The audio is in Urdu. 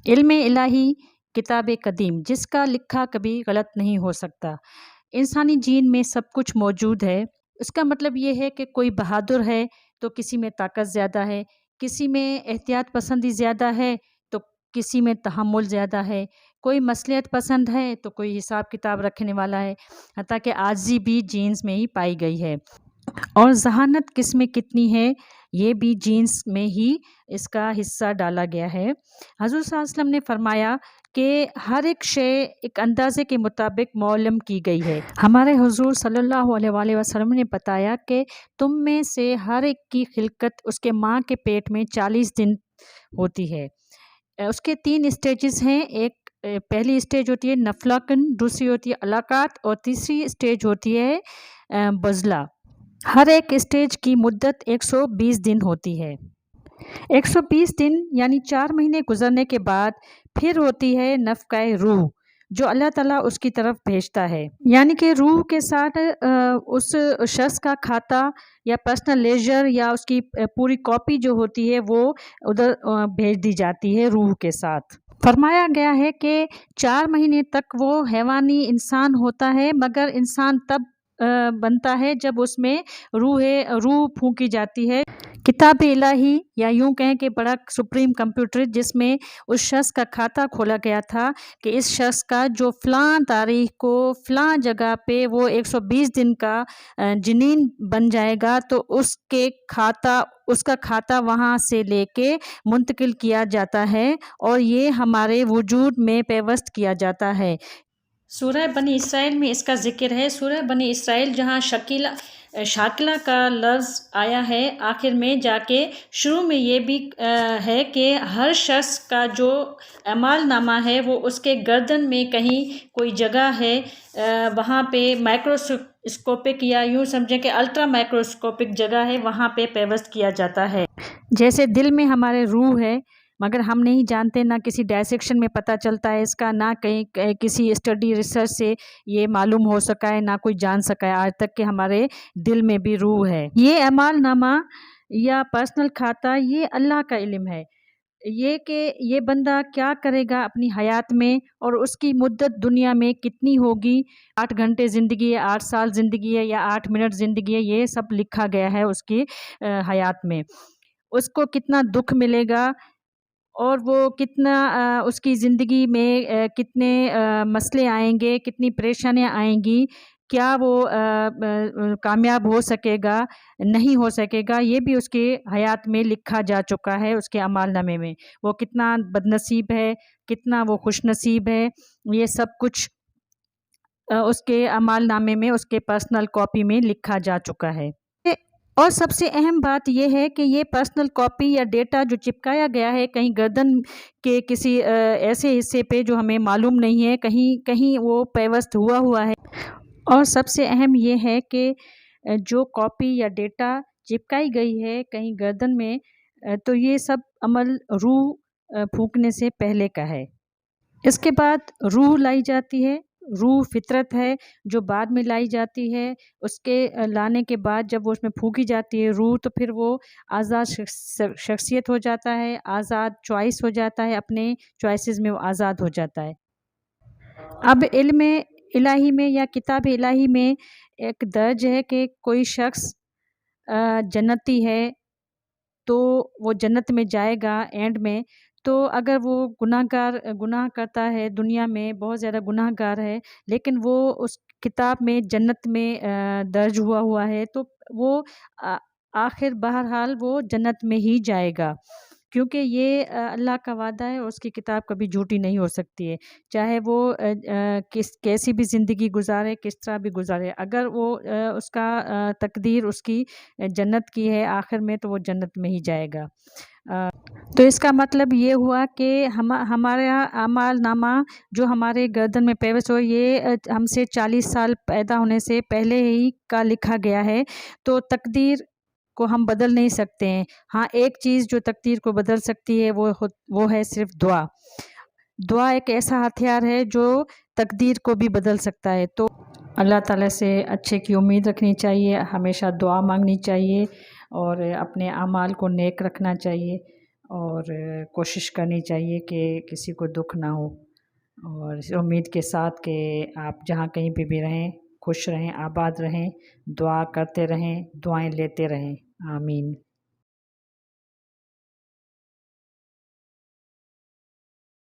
علم الہی کتاب قدیم جس کا لکھا کبھی غلط نہیں ہو سکتا۔ انسانی جین میں سب کچھ موجود ہے۔ اس کا مطلب یہ ہے کہ کوئی بہادر ہے تو کسی میں طاقت زیادہ ہے، کسی میں احتیاط پسندی زیادہ ہے تو کسی میں تحمل زیادہ ہے، کوئی مصلحت پسند ہے تو کوئی حساب کتاب رکھنے والا ہے، حتیٰ کہ عاجزی بھی جینز میں ہی پائی گئی ہے۔ اور ذہانت کس میں کتنی ہے یہ بھی جینز میں ہی اس کا حصہ ڈالا گیا ہے۔ حضور صلی اللہ علیہ وسلم نے فرمایا کہ ہر ایک شے ایک اندازے کے مطابق معلوم کی گئی ہے۔ ہمارے حضور صلی اللہ علیہ وآلہ وسلم نے بتایا کہ تم میں سے ہر ایک کی خلقت اس کے ماں کے پیٹ میں 40 دن ہوتی ہے۔ اس کے 3 اسٹیجز ہیں، ایک پہلی اسٹیج ہوتی ہے نفلاکن، دوسری ہوتی ہے علاقات اور تیسری اسٹیج ہوتی ہے بزلہ۔ ہر ایک اسٹیج کی مدت 120 دن ہوتی ہے۔ 120 دن یعنی 4 مہینے گزرنے کے بعد پھر ہوتی ہے نفخہ روح جو اللہ تعالیٰ اس کی طرف بھیجتا ہے، یعنی کہ روح کے ساتھ اس شخص کا کھاتا یا پرسنل لیجر یا اس کی پوری کاپی جو ہوتی ہے وہ ادھر بھیج دی جاتی ہے روح کے ساتھ۔ فرمایا گیا ہے کہ 4 مہینے تک وہ حیوانی انسان ہوتا ہے، مگر انسان تب بنتا ہے جب اس میں روح پھونکی جاتی ہے۔ کتاب الہی یا یوں کہیں کہ بڑا سپریم کمپیوٹر جس میں اس شخص کا کھاتا کھولا گیا تھا کہ اس شخص کا جو فلاں تاریخ کو فلاں جگہ پہ وہ 120 دن کا جنین بن جائے گا تو اس کا کھاتا وہاں سے لے کے منتقل کیا جاتا ہے اور یہ ہمارے وجود میں پیوست کیا جاتا ہے۔ سورہ بنی اسرائیل میں اس کا ذکر ہے۔ سورہ بنی اسرائیل جہاں شاکلہ کا لفظ آیا ہے، آخر میں جا کے شروع میں یہ بھی ہے کہ ہر شخص کا جو اعمال نامہ ہے وہ اس کے گردن میں کہیں کوئی جگہ ہے، وہاں پہ مائکروسکوپک یا یوں سمجھیں کہ الٹرا مائکروسکوپک جگہ ہے، وہاں پہ پیوست کیا جاتا ہے۔ جیسے دل میں ہمارے روح ہے مگر ہم نہیں جانتے، نہ کسی ڈائسیکشن میں پتہ چلتا ہے اس کا، نہ کہیں کسی اسٹڈی ریسرچ سے یہ معلوم ہو سکا ہے، نہ کوئی جان سکا ہے آج تک کہ ہمارے دل میں بھی روح ہے۔ یہ اعمال نامہ یا پرسنل کھاتا یہ اللہ کا علم ہے، یہ کہ یہ بندہ کیا کرے گا اپنی حیات میں اور اس کی مدت دنیا میں کتنی ہوگی، 8 گھنٹے زندگی ہے، 8 سال زندگی ہے یا 8 منٹ زندگی ہے، یہ سب لکھا گیا ہے اس کی حیات میں۔ اس کو کتنا دکھ ملے گا اور وہ کتنا اس کی زندگی میں کتنے مسئلے آئیں گے، کتنی پریشانیاں آئیں گی، کیا وہ کامیاب ہو سکے گا، نہیں ہو سکے گا، یہ بھی اس کی حیات میں لکھا جا چکا ہے اس کے اعمال نامے میں۔ وہ کتنا بد نصیب ہے، کتنا وہ خوش نصیب ہے، یہ سب کچھ اس کے اعمال نامے میں اس کے پرسنل کاپی میں لکھا جا چکا ہے۔ اور سب سے اہم بات یہ ہے کہ یہ پرسنل کاپی یا ڈیٹا جو چپکایا گیا ہے کہیں گردن کے کسی ایسے حصے پہ جو ہمیں معلوم نہیں ہے، کہیں وہ پیوست ہوا ہے۔ اور سب سے اہم یہ ہے کہ جو کاپی یا ڈیٹا چپکائی گئی ہے کہیں گردن میں تو یہ سب عمل روح پھونکنے سے پہلے کا ہے۔ اس کے بعد روح لائی جاتی ہے، روح فطرت ہے جو بعد میں لائی جاتی ہے۔ اس کے لانے کے بعد جب وہ اس میں پھونکی جاتی ہے روح تو پھر وہ آزاد شخصیت ہو جاتا ہے، آزاد چوائس ہو جاتا ہے، اپنے چوائسز میں وہ آزاد ہو جاتا ہے۔ اب علم الہی میں یا کتاب الہی میں ایک درج ہے کہ کوئی شخص جنتی ہے تو وہ جنت میں جائے گا اینڈ میں، تو اگر وہ گناہ کرتا ہے، دنیا میں بہت زیادہ گناہ گار ہے لیکن وہ اس کتاب میں جنت میں درج ہوا ہے تو وہ آخر بہرحال وہ جنت میں ہی جائے گا، کیونکہ یہ اللہ کا وعدہ ہے، اس کی کتاب کبھی جھوٹی نہیں ہو سکتی ہے، چاہے وہ کیسی بھی زندگی گزارے، کس طرح بھی گزارے، اگر وہ اس کا تقدیر اس کی جنت کی ہے آخر میں تو وہ جنت میں ہی جائے گا۔ تو اس کا مطلب یہ ہوا کہ ہمارا اعمال نامہ جو ہمارے گردن میں پیوست ہو یہ ہم سے 40 سال پیدا ہونے سے پہلے ہی کا لکھا گیا ہے، تو تقدیر کو ہم بدل نہیں سکتے ہیں۔ ہاں ایک چیز جو تقدیر کو بدل سکتی ہے وہ ہے صرف دعا۔ دعا ایک ایسا ہتھیار ہے جو تقدیر کو بھی بدل سکتا ہے، تو اللہ تعالیٰ سے اچھے کی امید رکھنی چاہیے، ہمیشہ دعا مانگنی چاہیے اور اپنے اعمال کو نیک رکھنا چاہیے اور کوشش کرنی چاہیے کہ کسی کو دکھ نہ ہو، اور اس امید کے ساتھ کہ آپ جہاں کہیں پہ بھی رہیں خوش رہیں، آباد رہیں، دعا کرتے رہیں، دعائیں لیتے رہیں، آمین۔